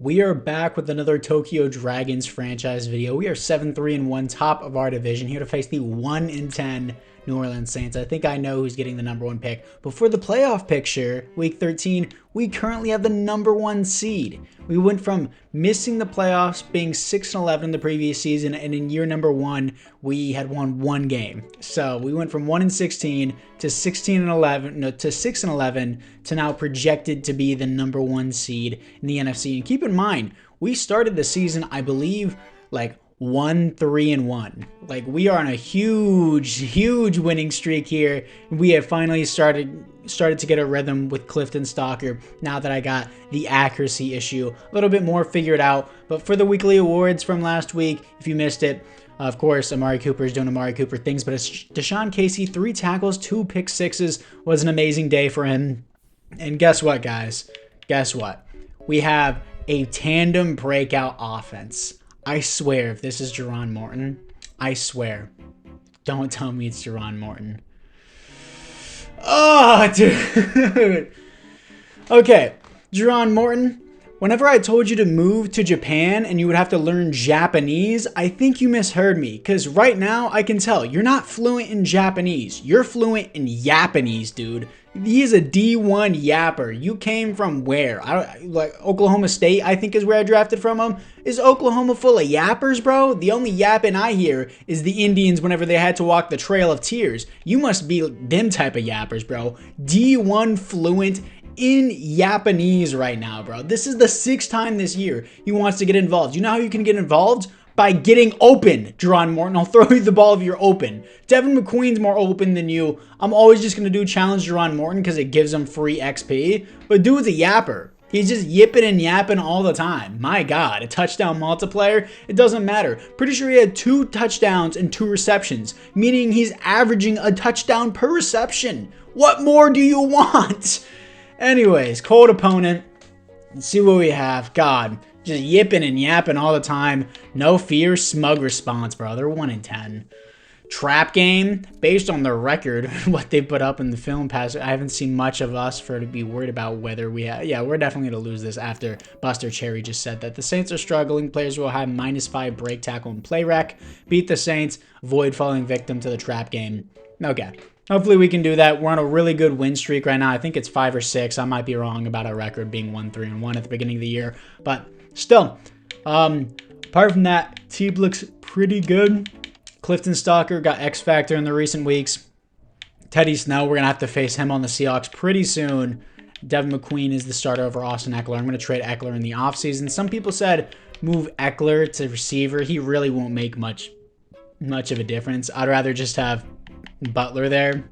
We are back with another Tokyo Dragons franchise video. We are 7-3-1, top of our division, here to face the 1-10 New Orleans Saints. I think I know who's getting the number one pick. But for the playoff picture, week 13, we currently have the number one seed. We went from missing the playoffs, being 6-11 the previous season, and in year number one, we had won one game. So we went from 1-16 to 16-11, no, to 6-11 to now projected to be the number one seed in the NFC. And keep in mind, we started the season, I believe, like 1-3-1. Like, we are on a huge winning streak here. We have finally started to get a rhythm with Clifton Stalker now that I got the accuracy issue a little bit more figured out. But for the weekly awards from last week, if you missed it, of course, Amari Cooper is doing Amari Cooper things, but it's Deshaun Casey, 3 tackles, 2 pick sixes, was an amazing day for him. And guess what, guys? Guess what? We have a tandem breakout offense. I swear, if this is Jerron Morton, I swear. Don't tell me it's Jerron Morton. Oh, dude. Okay, Jerron Morton, whenever I told you to move to Japan and you would have to learn Japanese, I think you misheard me. Because right now, I can tell, you're not fluent in Japanese. You're fluent in Japanese, dude. He is a D1 yapper. You came from where? Like Oklahoma State, I think is where I drafted from him. Is Oklahoma full of yappers, bro? The only yapping I hear is the Indians whenever they had to walk the Trail of Tears. You must be them type of yappers, bro. D1 fluent in Japanese right now, bro. This is the 6th time this year he wants to get involved. You know how you can get involved? By getting open, Jerron Morton. I'll throw you the ball if you're open. Devin McQueen's more open than you. I'm always just going to do challenge Jerron Morton because it gives him free XP. But dude's a yapper. He's just yipping and yapping all the time. My God, a touchdown multiplier? It doesn't matter. Pretty sure he had 2 touchdowns and 2 receptions, meaning he's averaging a touchdown per reception. What more do you want? Anyways, cold opponent. Let's see what we have. God. Just yipping and yapping all the time. No fear, smug response, bro. They're 1-10. Trap game, based on their record, what they put up in the film pass. I haven't seen much of us for to be worried about whether we have. Yeah, we're definitely going to lose this after Buster Cherry just said that. The Saints are struggling. Players will have -5 break, tackle, and play rec. Beat the Saints. Avoid falling victim to the trap game. Okay. Hopefully we can do that. We're on a really good win streak right now. I think it's 5 or 6. I might be wrong about our record being 1-3-1 at the beginning of the year. But still, apart from that, team looks pretty good. Clifton Stalker got X Factor in the recent weeks. Teddy Snow, we're going to have to face him on the Seahawks pretty soon. Devin McQueen is the starter over Austin Eckler. I'm going to trade Eckler in the offseason. Some people said move Eckler to receiver. He really won't make much of a difference. I'd rather just have Butler there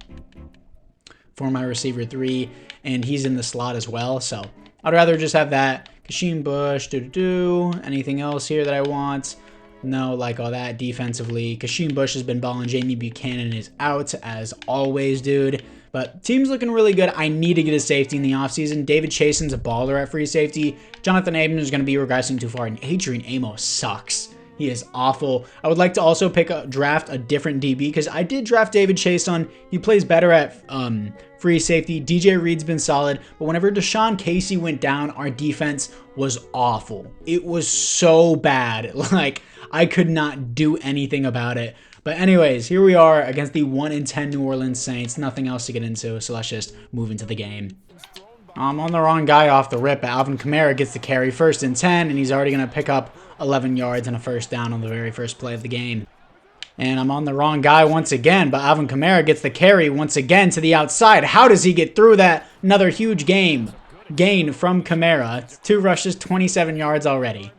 for my receiver 3, and he's in the slot as well. So I'd rather just have that. Kasheem Bush, anything else here that I want? No, like all that defensively. Kasheem Bush has been balling. Jamie Buchanan is out as always, dude. But team's looking really good. I need to get a safety in the offseason. David Chasen's a baller at free safety. Jonathan Abram is going to be regressing too far, and Adrian Amos sucks. He is awful. I would like to also draft a different DB because I did draft David Chason. He plays better at free safety. DJ Reed's been solid, but whenever Deshaun Casey went down, our defense was awful. It was so bad. Like, I could not do anything about it. But anyways, here we are against the 1-10 New Orleans Saints. Nothing else to get into, so let's just move into the game. I'm on the wrong guy off the rip. Alvin Kamara gets the carry 1st and 10, and he's already going to pick up 11 yards and a first down on the very first play of the game. And I'm on the wrong guy once again, but Alvin Kamara gets the carry once again to the outside. How does he get through that? Another huge gain from Kamara. 2 rushes, 27 yards already.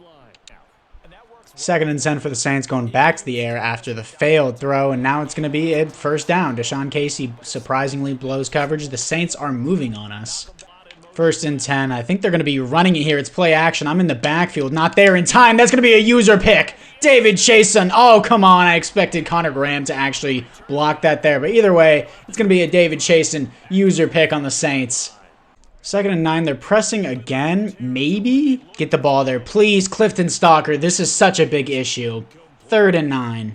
2nd and 10 for the Saints, going back to the air after the failed throw, and now it's going to be a first down. Deshaun Casey surprisingly blows coverage. The Saints are moving on us. 1st and 10. I think they're going to be running it here. It's play action. I'm in the backfield. Not there in time. That's going to be a user pick. David Chason. Oh, come on. I expected Connor Graham to actually block that there. But either way, it's going to be a David Chason user pick on the Saints. 2nd and 9. They're pressing again. Maybe? Get the ball there. Please, Clifton Stalker. This is such a big issue. 3rd and 9.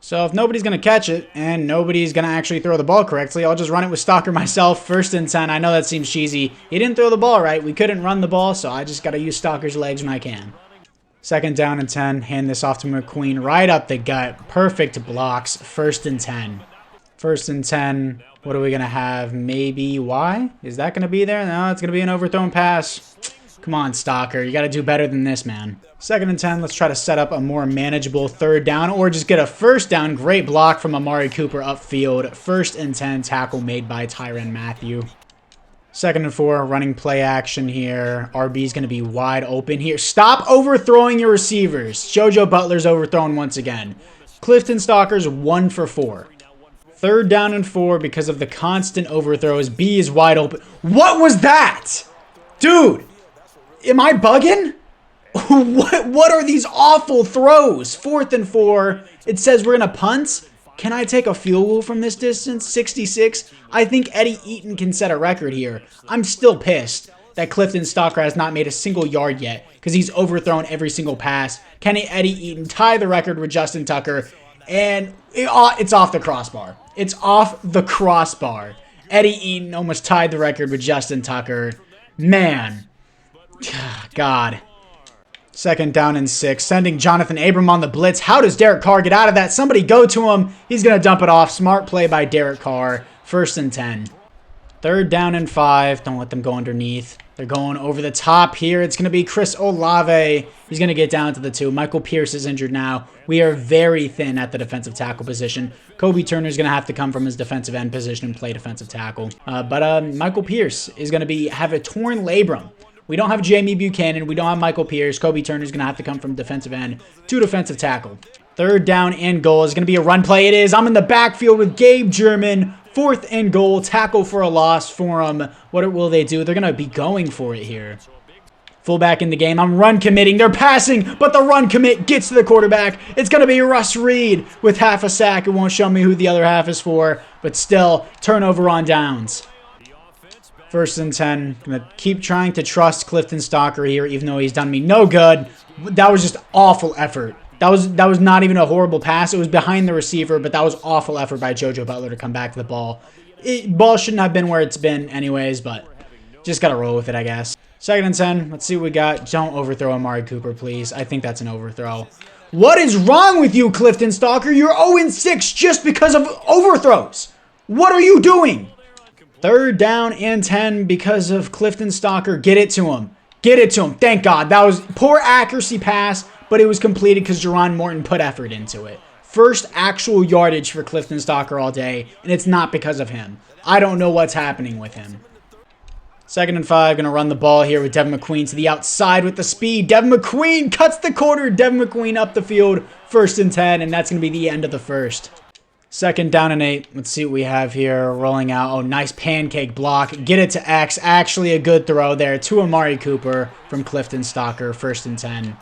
So if nobody's going to catch it and nobody's going to actually throw the ball correctly, I'll just run it with Stalker myself. 1st and 10. I know that seems cheesy. He didn't throw the ball right. We couldn't run the ball, so I just got to use Stalker's legs when I can. 2nd down and 10. Hand this off to McQueen right up the gut. Perfect blocks. 1st and 10. 1st and 10. What are we going to have? Maybe Y? Is that going to be there? No, it's going to be an overthrown pass. Come on, Stalker. You got to do better than this, man. 2nd and 10. Let's try to set up a more manageable 3rd down or just get a 1st down. Great block from Amari Cooper upfield. 1st and 10. Tackle made by Tyrann Mathieu. 2nd and 4. Running play action here. RB is going to be wide open here. Stop overthrowing your receivers. JoJo Butler's overthrown once again. Clifton Stalker's 1 for 4. 3rd down and 4 because of the constant overthrows. B is wide open. What was that? Dude, am I bugging? What are these awful throws? 4th and 4. It says we're going to punt. Can I take a field goal from this distance? 66. I think Eddie Eaton can set a record here. I'm still pissed that Clifton Stalker has not made a single yard yet because he's overthrown every single pass. Can Eddie Eaton tie the record with Justin Tucker? And it's off the crossbar. It's off the crossbar. Eddie Eaton almost tied the record with Justin Tucker. Man. God. 2nd down and 6. Sending Jonathan Abram on the blitz. How does Derek Carr get out of that? Somebody go to him. He's going to dump it off. Smart play by Derek Carr. 1st and 10. 3rd down and 5. Don't let them go underneath. They're going over the top here. It's going to be Chris Olave. He's going to get down to the 2. Michael Pierce is injured now. We are very thin at the defensive tackle position. Kobe Turner's going to have to come from his defensive end position and play defensive tackle. But Michael Pierce is going to have a torn labrum. We don't have Jamie Buchanan. We don't have Michael Pierce. Kobe Turner's going to have to come from defensive end to defensive tackle. 3rd down and goal is going to be a run play. It is. I'm in the backfield with Gabe German. 4th and goal. Tackle for a loss for him. What will they do? They're going to be going for it here. Fullback in the game. I'm run committing. They're passing, but the run commit gets to the quarterback. It's going to be Russ Reede with half a sack. It won't show me who the other half is for, but still, turnover on downs. 1st and 10. Going to keep trying to trust Clifton Stalker here, even though he's done me no good. That was just awful effort. That was not even a horrible pass. It was behind the receiver, but that was awful effort by JoJo Butler to come back to the ball. Ball shouldn't have been where it's been anyways, but just got to roll with it, I guess. 2nd and 10. Let's see what we got. Don't overthrow Amari Cooper, please. I think that's an overthrow. What is wrong with you, Clifton Stalker? You're 0-6 just because of overthrows. What are you doing? 3rd down and 10 because of Clifton Stalker. Get it to him. Get it to him. Thank God. That was poor accuracy pass, but it was completed because Jerron Morton put effort into it. First actual yardage for Clifton Stalker all day, and it's not because of him. I don't know what's happening with him. 2nd and 5. Going to run the ball here with Devin McQueen to the outside with the speed. Devin McQueen cuts the corner. Devin McQueen up the field. 1st and 10, and that's going to be the end of the 1st. 2nd down and 8. Let's see what we have here. Rolling out. Oh, nice pancake block. Get it to X. Actually a good throw there to Amari Cooper from Clifton Stalker. 1st and 10.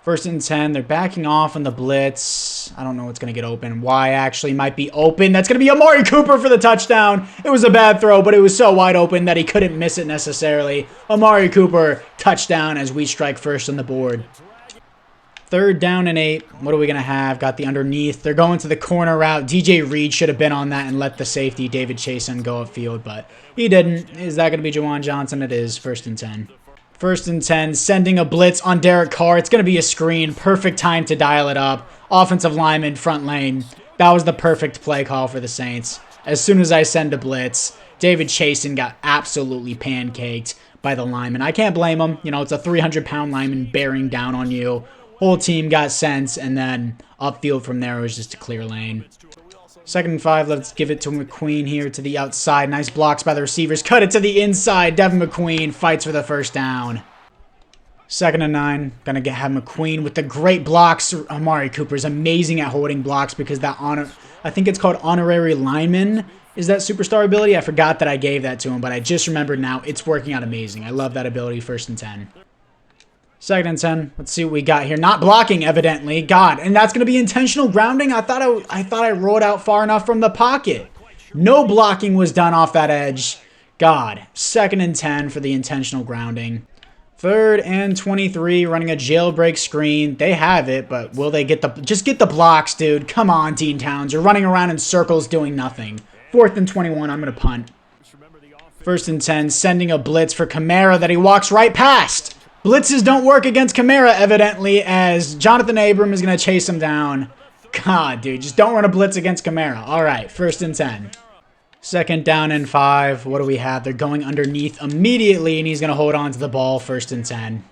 1st and 10. They're backing off on the blitz. I don't know what's going to get open. Y actually might be open. That's going to be Amari Cooper for the touchdown. It was a bad throw, but it was so wide open that he couldn't miss it necessarily. Amari Cooper, touchdown as we strike first on the board. 3rd down and 8. What are we going to have? Got the underneath. They're going to the corner route. DJ Reed should have been on that and let the safety, David Chasen, go upfield, but he didn't. Is that going to be Juwan Johnson? It is. 1st and 10. 1st and 10. Sending a blitz on Derek Carr. It's going to be a screen. Perfect time to dial it up. Offensive lineman, front lane. That was the perfect play call for the Saints. As soon as I send a blitz, David Chasen got absolutely pancaked by the lineman. I can't blame him. You know, it's a 300-pound lineman bearing down on you. Whole team got sense, and then upfield from there was just a clear lane. 2nd and 5, let's give it to McQueen here to the outside. Nice blocks by the receivers. Cut it to the inside. Devin McQueen fights for the 1st down. 2nd and 9, gonna have McQueen with the great blocks. Amari Cooper's amazing at holding blocks because that I think it's called honorary lineman. Is that superstar ability? I forgot that I gave that to him, but I just remembered now. It's working out amazing. I love that ability. 1st and 10. 2nd and 10. Let's see what we got here. Not blocking, evidently. God, and that's going to be intentional grounding. I thought I rolled out far enough from the pocket. No blocking was done off that edge. God. 2nd and 10 for the intentional grounding. Third and 23, running a jailbreak screen. They have it, but will they get the... Just get the blocks, dude. Come on, Dean Towns. You're running around in circles doing nothing. Fourth and 21, I'm going to punt. First and 10, sending a blitz for Kamara that he walks right past. Blitzes don't work against Kamara, evidently, as Jonathan Abram is going to chase him down. God, dude, just don't run a blitz against Kamara. All right, first and 10. Second down and 5. What do we have? They're going underneath immediately, and he's going to hold on to the ball. First and 10.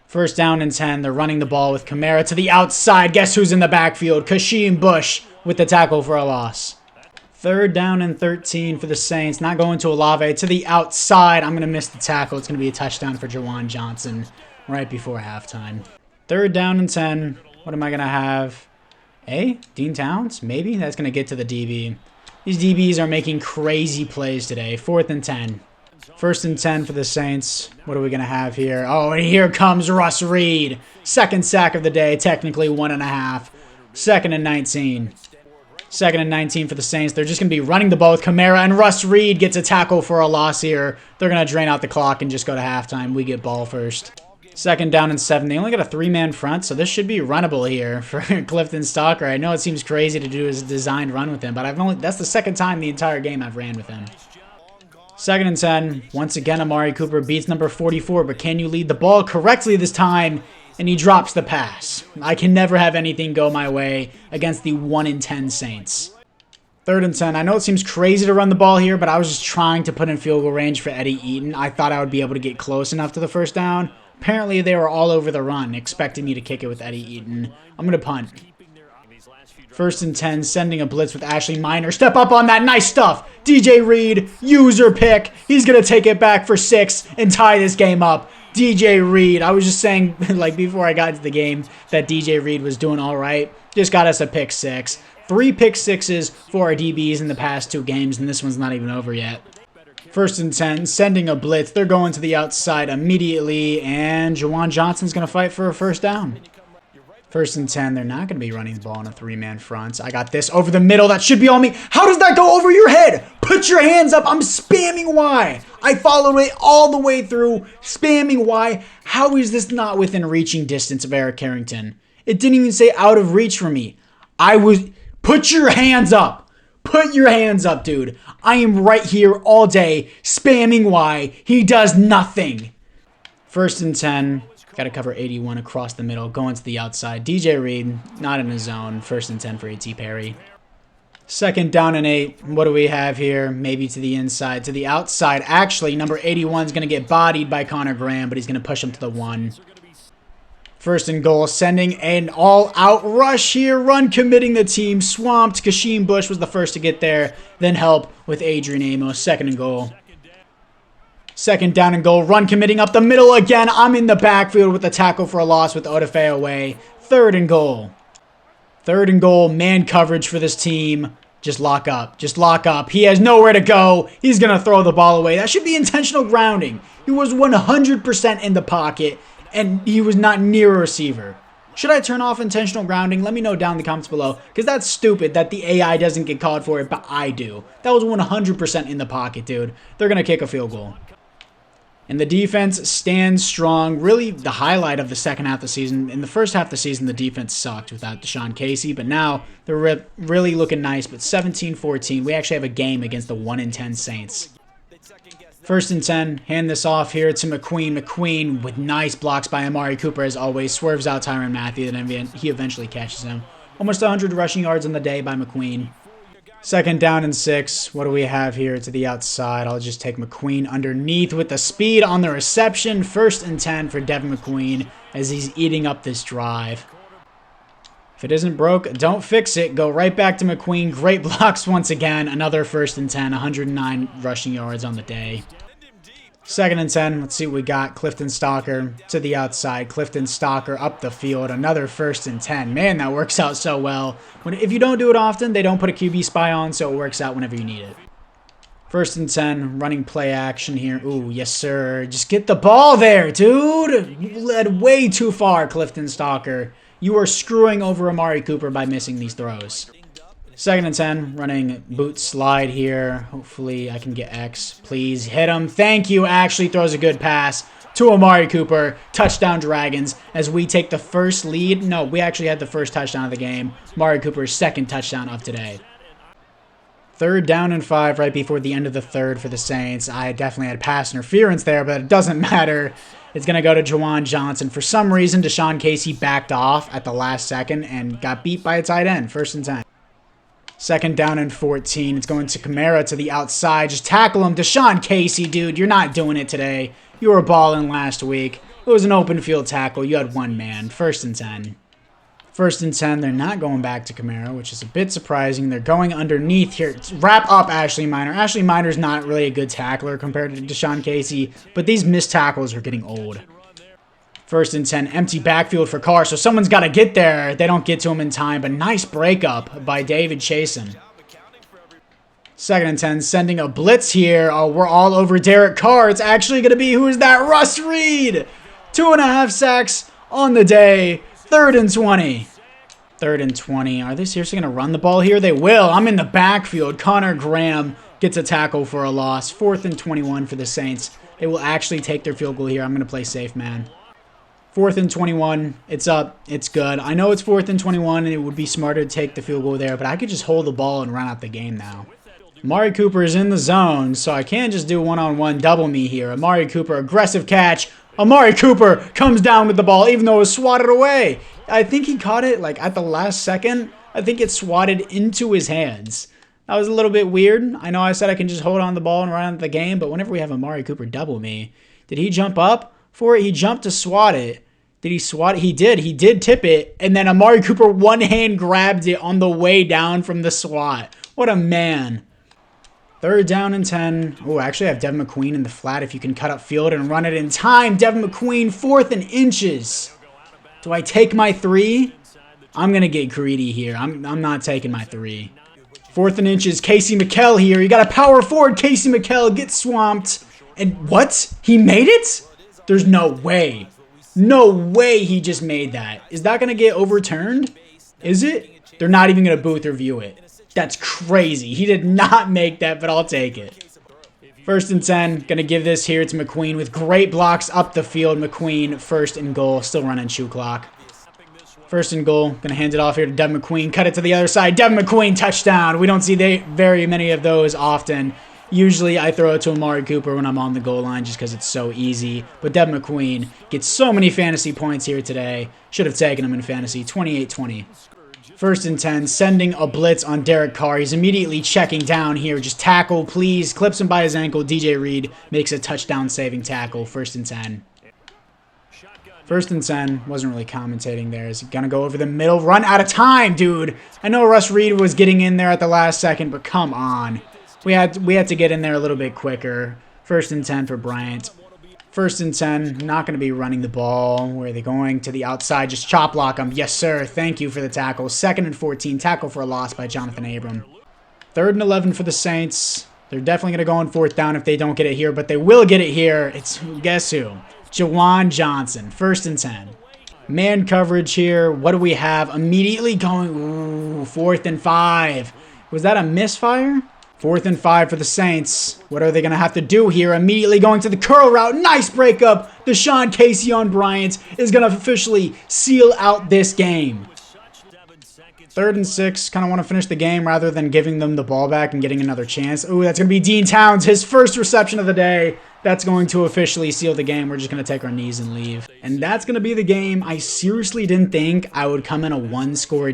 First down and 10. They're running the ball with Kamara to the outside. Guess who's in the backfield? Kasheem Bush with the tackle for a loss. Third down and 13 for the Saints. Not going to Olave. To the outside. I'm going to miss the tackle. It's going to be a touchdown for Jawan Johnson right before halftime. Third down and 10. What am I going to have? Dean Towns? Maybe? That's going to get to the DB. These DBs are making crazy plays today. Fourth and 10. First and 10 for the Saints. What are we going to have here? Oh, and here comes Russ Reede. Second sack of the day. Technically 1.5. Second and 19. Second and 19 for the Saints. They're just going to be running the ball with Kamara, and Russ Reede gets a tackle for a loss here. They're going to drain out the clock and just go to halftime. We get ball first. Second down and 7. They only got a 3-man front, so this should be runnable here for Clifton Stalker. I know it seems crazy to do his designed run with him, but that's the second time the entire game I've ran with him. Second and 10. Once again, Amari Cooper beats number 44, but can you lead the ball correctly this time? And he drops the pass. I can never have anything go my way against the 1-10 Saints. Third and 10. I know it seems crazy to run the ball here, but I was just trying to put in field goal range for Eddie Eaton. I thought I would be able to get close enough to the first down. Apparently, they were all over the run, expecting me to kick it with Eddie Eaton. I'm going to punt. First and 10, sending a blitz with Ashley Minor. Step up on that. Nice stuff. DJ Reed, user pick. He's going to take it back for 6 and tie this game up. DJ Reed. I was just saying, like, before I got into the game, that DJ Reed was doing all right. Just got us a pick 6. 3 pick 6s for our DBs in the past 2 games, and this one's not even over yet. First and 10, sending a blitz. They're going to the outside immediately, and Jawan Johnson's going to fight for a first down. First and 10, they're not going to be running the ball in a 3-man front. I got this over the middle. That should be on me. How does that go over your head? Put your hands up. I'm spamming Y. I followed it all the way through, spamming Y. How is this not within reaching distance of Eric Carrington? It didn't even say out of reach for me. Put your hands up. Put your hands up, dude. I am right here all day, spamming Y. He does nothing. First and 10. Got to cover 81 across the middle, going to the outside. DJ Reed, not in his zone. First and 10 for A.T. Perry. Second down and 8. What do we have here? Maybe to the inside, to the outside. Actually, number 81 is going to get bodied by Connor Graham, but he's going to push him to the 1. First and goal, sending an all-out rush here. Run committing the team. Swamped. Kasheem Bush was the first to get there. Then help with Adrian Amos. Second and goal. Second down and goal. Run committing up the middle again. I'm in the backfield with a tackle for a loss with Odafe away. Third and goal. Third and goal. Man coverage for this team. Just lock up. Just lock up. He has nowhere to go. He's going to throw the ball away. That should be intentional grounding. He was 100% in the pocket, and he was not near a receiver. Should I turn off intentional grounding? Let me know down in the comments below, because that's stupid that the AI doesn't get called for it, but I do. That was 100% in the pocket, dude. They're going to kick a field goal. And the defense stands strong. Really, the highlight of the second half of the season. In the first half of the season, the defense sucked without Deshaun Casey. But now, they're really looking nice. But 17-14, we actually have a game against the 1-10 Saints. First and 10, hand this off here to McQueen. McQueen with nice blocks by Amari Cooper, as always. Swerves out Tyrann Mathieu, and he eventually catches him. Almost 100 rushing yards on the day by McQueen. Second down and 6. What do we have here to the outside? I'll just take McQueen underneath with the speed on the reception. First and 10 for Devin McQueen as he's eating up this drive. If it isn't broke, don't fix it. Go right back to McQueen. Great blocks once again. Another first and 10. 109 rushing yards on the day. Second and 10. Let's see what we got. Clifton Stalker to the outside. Clifton Stalker up the field. Another first and 10. Man, that works out so well. If you don't do it often, they don't put a QB spy on, so it works out whenever you need it. First and 10. Running play action here. Ooh, yes, sir. Just get the ball there, dude. You led way too far, Clifton Stalker. You are screwing over Amari Cooper by missing these throws. Second and 10, running boot slide here. Hopefully I can get X. Please hit him. Thank you. Actually throws a good pass to Amari Cooper. Touchdown Dragons as we take the first lead. No, we actually had the first touchdown of the game. Amari Cooper's second touchdown of today. 3rd down and 5 right before the end of the third for the Saints. I definitely had pass interference there, but it doesn't matter. It's going to go to Juwan Johnson. For some reason, Deshaun Casey backed off at the last second and got beat by a tight end. 1st and 10. 2nd down and 14. It's going to Kamara to the outside. Just tackle him. Deshaun Casey, dude, you're not doing it today. You were balling last week. It was an open field tackle. You had one man. 1st and 10. 1st and 10. They're not going back to Kamara, which is a bit surprising. They're going underneath here. Wrap up Ashley Minor. Ashley Minor's not really a good tackler compared to Deshaun Casey, but these missed tackles are getting old. 1st and 10. Empty backfield for Carr, so someone's got to get there. They don't get to him in time, but nice breakup by David Chasen. 2nd and 10. Sending a blitz here. Oh, we're all over Derek Carr. It's actually going to be, who is that? Russ Reede. 2.5 sacks on the day. 3rd and 20. 3rd and 20. Are they seriously going to run the ball here? They will. I'm in the backfield. Connor Graham gets a tackle for a loss. 4th and 21 for the Saints. They will actually take their field goal here. I'm going to play safe, man. 4th and 21. It's up. It's good. I know it's 4th and 21, and it would be smarter to take the field goal there, but I could just hold the ball and run out the game now. Amari Cooper is in the zone, so I can't just do one-on-one double me here. Amari Cooper, aggressive catch. Amari Cooper comes down with the ball, even though it was swatted away. I think he caught it like at the last second. I think it swatted into his hands. That was a little bit weird. I know I said I can just hold on the ball and run out the game, but whenever we have Amari Cooper double me, did he jump up for it? He jumped to swat it. Did he swat it? He did. He did tip it, and then Amari Cooper one-hand grabbed it on the way down from the swat. What a man. 3rd down and 10. Oh, actually I have Devin McQueen in the flat if you can cut up field and run it in time. Devin McQueen, 4th and inches. Do I take my 3? I'm going to get greedy here. I'm not taking my 3. 4th and inches. Casey McKell here. You got a power forward. Casey McKell gets swamped. And what? He made it? There's no way. No way he just made that. Is that going to get overturned? Is it? They're not even going to booth review it. That's crazy. He did not make that, but I'll take it. 1st and 10. Going to give this here to McQueen with great blocks up the field. McQueen, 1st and goal. Still running shoe clock. 1st and goal. Going to hand it off here to Devin McQueen. Cut it to the other side. Devin McQueen, touchdown. We don't see very many of those often. Usually I throw it to Amari Cooper when I'm on the goal line just because it's so easy. But Devin McQueen gets so many fantasy points here today. Should have taken him in fantasy. 28-20. 1st and 10, sending a blitz on Derek Carr. He's immediately checking down here. Just tackle, please. Clips him by his ankle. DJ Reede makes a touchdown-saving tackle. 1st and 10. 1st and 10. Wasn't really commentating there. Is he going to go over the middle? Run out of time, dude. I know Russ Reede was getting in there at the last second, but come on. We had to get in there a little bit quicker. 1st and 10 for Bryant. 1st and 10, not going to be running the ball. Where are they going? To the outside, just chop block them. Yes, sir. Thank you for the tackle. 2nd and 14, tackle for a loss by Jonathan Abram. 3rd and 11 for the Saints. They're definitely going to go on 4th down if they don't get it here, but they will get it here. It's, guess who? Juwan Johnson, 1st and 10. Man coverage here. What do we have? Immediately going, ooh, 4th and 5. Was that a misfire? 4th and 5 for the Saints. What are they going to have to do here? Immediately going to the curl route. Nice breakup. Deshaun Casey on Bryant is going to officially seal out this game. 3rd and 6. Kind of want to finish the game rather than giving them the ball back and getting another chance. Ooh, that's going to be Dean Towns. His first reception of the day. That's going to officially seal the game. We're just going to take our knees and leave. And that's going to be the game. I seriously didn't think I would come in a one-score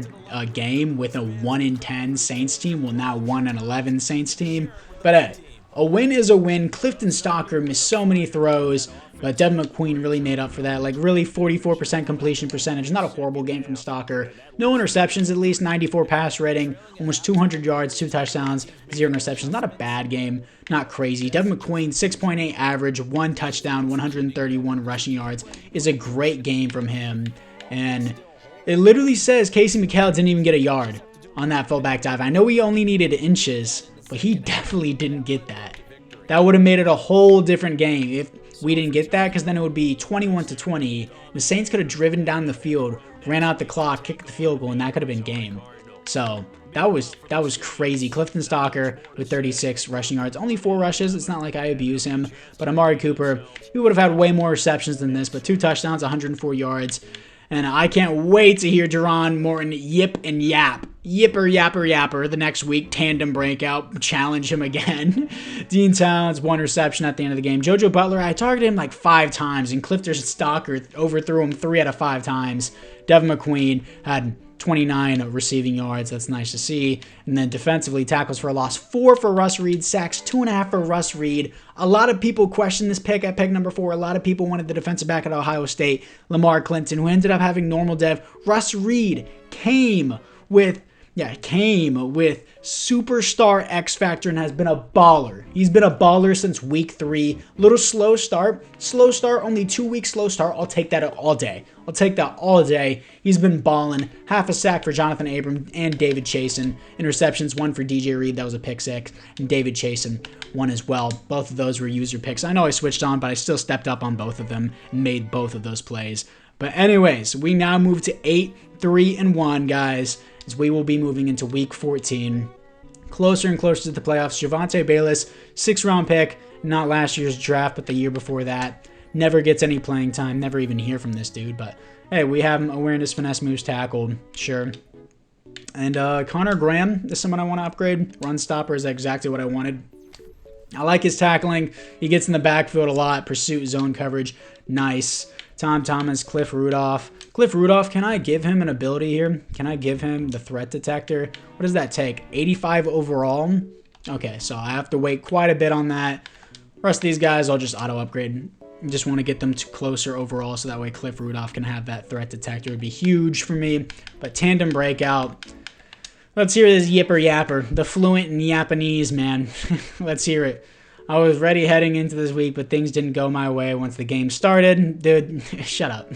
game with a 1-10 Saints team. Well, now 1-11 Saints team. But hey, a win is a win. Clifton Stalker missed so many throws, but Devin McQueen really made up for that. Like, really 44% completion percentage. Not a horrible game from Stalker. No interceptions, at least 94 pass rating. Almost 200 yards, 2 touchdowns, 0 interceptions. Not a bad game. Not crazy. Devin McQueen, 6.8 average, 1 touchdown, 131 rushing yards. Is a great game from him. And it literally says Casey McKell didn't even get a yard on that fullback dive. I know he only needed inches, but he definitely didn't get that. That would have made it a whole different game if we didn't get that, because then it would be 21-20. The Saints could have driven down the field, ran out the clock, kicked the field goal, and that could have been game. So that was crazy. Clifton Stalker with 36 rushing yards, only 4 rushes. It's not like I abuse him, but Amari Cooper, he would have had way more receptions than this, but 2 touchdowns, 104 yards. And I can't wait to hear Jerron Morton yip and yap. Yipper, yapper, yapper the next week. Tandem breakout. Challenge him again. Dean Towns, 1 reception at the end of the game. JoJo Butler, I targeted him like 5 times. And Clifton Stalker overthrew him 3 out of 5 times. Devin McQueen had 29 receiving yards. That's nice to see. And then defensively, tackles for a loss. 4 for Russ Reede. Sacks, 2.5 for Russ Reede. A lot of people questioned this pick at pick number 4. A lot of people wanted the defensive back at Ohio State, Lamar Clinton, who ended up having normal dev. Russ Reede came with superstar X Factor and has been a baller. He's been a baller since week 3. Little slow start, only 2 weeks slow start. I'll take that all day. He's been balling. Half a sack for Jonathan Abram and David Chasen. Interceptions, 1 for DJ Reed. That was a pick 6. And David Chasen, 1 as well. Both of those were user picks. I know I switched on, but I still stepped up on both of them and made both of those plays. But anyways, we now move to 8-3-1, guys, as we will be moving into week 14. Closer and closer to the playoffs. Javonte Bayless, 6th-round pick, not last year's draft, but the year before that. Never gets any playing time. Never even hear from this dude. But hey, we have him. Awareness, finesse, moves, tackle. Sure. And Connor Graham is someone I want to upgrade. Run stopper is exactly what I wanted. I like his tackling. He gets in the backfield a lot. Pursuit, zone coverage. Nice. Tom Thomas, Cliff Rudolph. Cliff Rudolph, can I give him an ability here? Can I give him the threat detector? What does that take? 85 overall? Okay, so I have to wait quite a bit on that. The rest of these guys, I'll just auto-upgrade. I just want to get them to closer overall so that way Cliff Rudolph can have that threat detector. It would be huge for me. But tandem breakout. Let's hear this yipper yapper. The fluent in Japanese, man. Let's hear it. I was ready heading into this week, but things didn't go my way once the game started. Dude, shut up.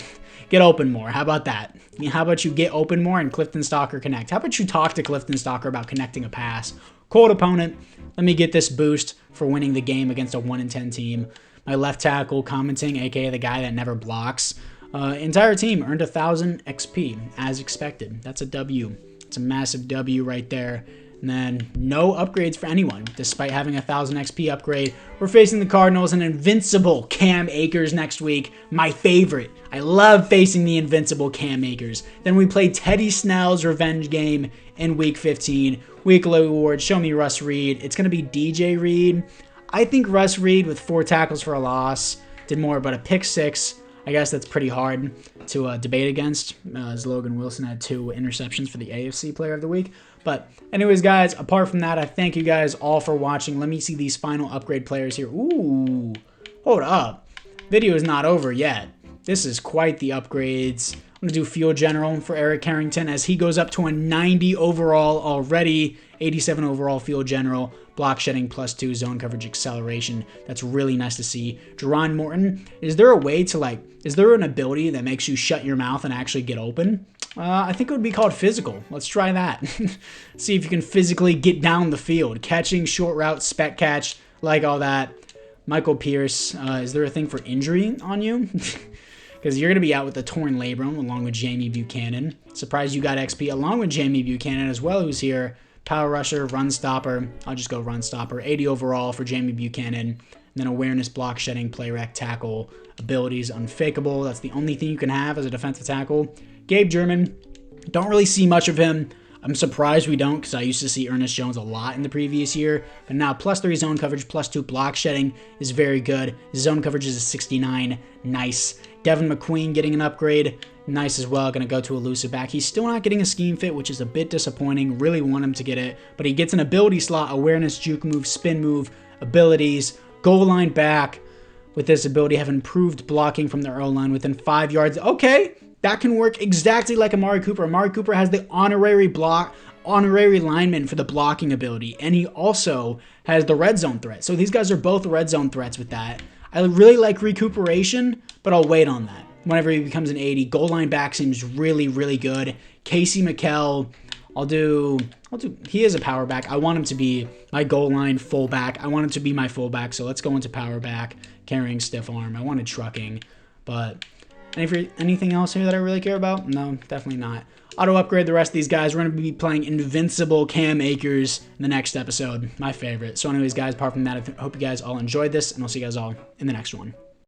Get open more. How about that? How about you get open more and Clifton Stalker connect? How about you talk to Clifton Stalker about connecting a pass? Cold opponent. Let me get this boost for winning the game against a 1-10 team. My left tackle commenting, aka the guy that never blocks. Entire team earned 1,000 XP as expected. That's a W. It's a massive W right there. And then no upgrades for anyone, despite having 1,000 XP upgrade. We're facing the Cardinals, an invincible Cam Akers next week. My favorite. I love facing the invincible Cam Akers. Then we play Teddy Snell's revenge game in week 15. Weekly award, show me Russ Reed. It's going to be DJ Reed. I think Russ Reed with 4 tackles for a loss did more, but a pick 6. I guess that's pretty hard to debate against, as Logan Wilson had 2 interceptions for the AFC Player of the Week. But anyways, guys, apart from that, I thank you guys all for watching. Let me see these final upgrade players here. Ooh, hold up. Video is not over yet. This is quite the upgrades. I'm going to do Field General for Eric Carrington as he goes up to a 90 overall already. 87 overall Field General. Block shedding +2, zone coverage acceleration. That's really nice to see. Jerron Morton, is there a way to is there an ability that makes you shut your mouth and actually get open? I think it would be called physical. Let's try that. See if you can physically get down the field. Catching, short route, spec catch, like all that. Michael Pierce, is there a thing for injury on you? Because you're going to be out with a torn labrum along with Jamie Buchanan. Surprised you got XP along with Jamie Buchanan as well, who's here. Power rusher, run stopper. I'll just go run stopper. 80 overall for Jamie Buchanan. And then awareness, block shedding, play rec, tackle. Abilities, unfakeable. That's the only thing you can have as a defensive tackle. Gabe German, don't really see much of him. I'm surprised we don't because I used to see Ernest Jones a lot in the previous year. But now +3 zone coverage, +2 block shedding is very good. His zone coverage is a 69. Nice. Devin McQueen getting an upgrade. Nice as well. Going to go to elusive back. He's still not getting a scheme fit, which is a bit disappointing. Really want him to get it. But he gets an ability slot, awareness, juke move, spin move, abilities, goal line back. With this ability, have improved blocking from the early line within 5 yards. Okay, that can work exactly like Amari Cooper. Amari Cooper has the honorary lineman for the blocking ability. And he also has the red zone threat. So these guys are both red zone threats with that. I really like recuperation, but I'll wait on that. Whenever he becomes an 80, goal line back seems really, really good. Casey McKell, he is a power back. I want him to be my goal line fullback. I want him to be my fullback, so let's go into power back, carrying stiff arm. I wanted trucking, but Anything else here that I really care about? No, definitely not. Auto upgrade the rest of these guys. We're going to be playing Invincible Cam Akers in the next episode. My favorite. So anyways, guys, apart from that, I hope you guys all enjoyed this, and I'll see you guys all in the next one.